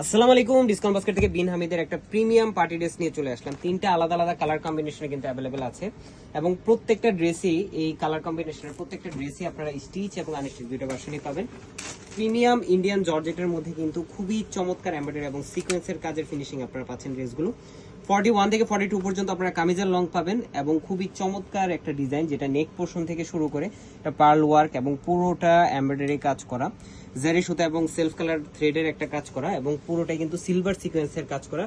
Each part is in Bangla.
আসসালামু আলাইকুম। ডিসকাউন্ট বাস্কেট থেকে বিন হামিদের একটা প্রিমিয়াম পার্টি ড্রেস নিয়ে চলে আসলাম। তিনটা আলাদা আলাদা কালার কম্বিনেশনে কিন্তু অ্যাভেলেবেল আছে এবং প্রত্যেকটা ড্রেসই এই কালার কম্বিনেশনের প্রত্যেকটা ড্রেসই আপনারা স্টিচ এবং আনস্টিচ দুটো ভার্সনই পাবেন। প্রিমিয়াম ইন্ডিয়ান জর্জেটের মধ্যে কিন্তু খুবই চমৎকার এমব্রয়ডারি এবং সিকোয়েন্সের কাজের ফিনিশিং আপনারা পাচ্ছেন ড্রেসগুলো। 41 থেকে 42 পর্যন্ত আপনারা কামিজের লং পাবেন এবং খুবই চমৎকার একটা ডিজাইন, যেটা নেক পোর্শন থেকে শুরু করে এটা পার্ল ওয়ার্ক এবং পুরোটা এমব্রয়ডারি কাজ করা, জারি সুতা এবং সেলফ কালার থ্রেডের একটা কাজ করা এবং পুরোটাই কিন্তু সিলভার সিকোয়েন্সের কাজ করা।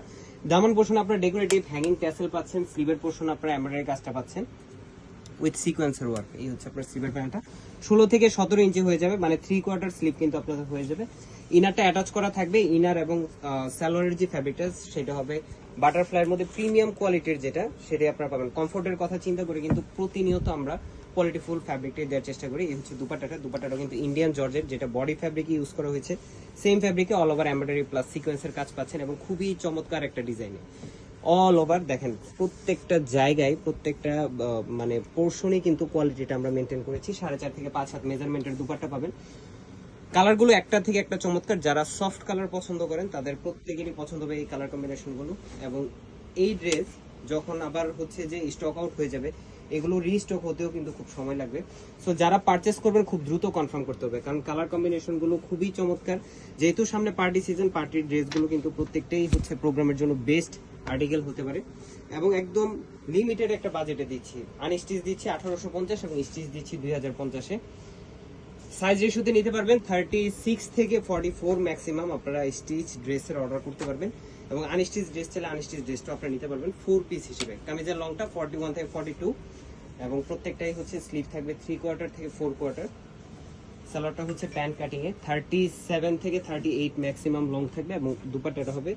দামান পোর্শন আপনারা ডেকোরেটিভ হ্যাঙ্গিং ট্যাসেল পাচ্ছেন, স্লিভের পোর্শন আপনারা এমব্রয়ডারি কাজটা পাচ্ছেন উইথ সিকোয়েন্সের ওয়ার্ক। এই হচ্ছে আপনার স্লিভের প্যান্টটা 16 থেকে 17 ইঞ্চি হয়ে যাবে, মানে 3/4 স্লিভ কিন্তু আপনাদের হয়ে যাবে। ইনারটা অ্যাটাচ করা থাকবে। ইনার এবং সালোয়ারের যে ফ্যাব্রিকটা সেটা হবে বাটারফ্লাইয়ের মধ্যে প্রিমিয়াম কোয়ালিটির, যেটা সেটাই আপনারা পাবেন। কমফোর্টের কথা চিন্তা করে কিন্তু প্রতিনিয়ত আমরা কোয়ালিটিফুল ফ্যাব্রিকটাই দেওয়ার চেষ্টা করি। এই হচ্ছে দুপাট্টাটা কিন্তু ইন্ডিয়ান জর্জেট, যেটা বডি ফ্যাব্রিক ইউজ করা হয়েছে। সেম ফ্যাব্রিকে অল ওভার এমব্রয়ডারি প্লাস সিকোয়েন্সের কাজ পাচ্ছেন এবং খুবই চমৎকার একটা ডিজাইনে অল ওভার দেখেন প্রত্যেকটা জায়গায় প্রত্যেকটা মানে পোর্শনই কিন্তু কোয়ালিটিটা আমরা মেনটেন করেছি। 4.5 থেকে 5 হাত মেজারমেন্টের দুপাট্টা পাবেন। কালারগুলো একটা থেকে একটা চমৎকার। যারা সফট কালার পছন্দ করেন তাদের প্রত্যেকেরই পছন্দ হবে এই কালার কম্বিনেশনগুলো। এবং এই ড্রেস যখন আবার হচ্ছে যে স্টক আউট হয়ে যাবে, এগুলো রিস্টক হতেও কিন্তু খুব সময় লাগবে। সো যারা পারচেস করবেন খুব দ্রুত কনফার্ম করতে হবে, কারণ কালার কম্বিনেশনগুলো খুবই চমৎকার। যেহেতু সামনে পার্টি সিজন, পার্টির ড্রেসগুলো কিন্তু প্রত্যেকটাই হচ্ছে প্রোগ্রামের জন্য বেস্ট আর্টিকেল হতে পারে। এবং একদম লিমিটেড একটা বাজেটে দিচ্ছি, আনস্টিচ দিচ্ছি 1850 এবং স্টিচ দিচ্ছি 2050-এ। সাইজ রেশিওতে নিতে পারবেন 36 থেকে 44 ম্যাক্সিমাম আপনারা স্টিচ ড্রেসের অর্ডার করতে পারবেন। এবং আনস্টিচ ড্রেস চাইলে আনস্টিচ ড্রেসটা আপনারা নিতে পারবেন 4 পিস হিসেবে। কামিজের লংটা 41 থেকে 42 এবং প্রত্যেকটাই হচ্ছে স্লিভ থাকবে 3/4 থেকে 4/4। সালোয়ারটা হচ্ছে প্যান্ট কাটিং এ 37 থেকে 38 ম্যাক্সিমাম লং থাকবে এবং দুপাট্টাটা হবে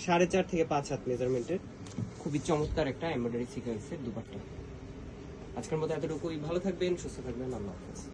4.5 থেকে 5 হাত মেজারমেন্টের। খুবই চমৎকার একটা এমব্রয়ডারি সিকোয়েন্সের দুপাট্টা। আজকের মতো এতটুকুই। ভালো থাকবেন, সুস্থ থাকবেন, আল্লাহ হাফেজ।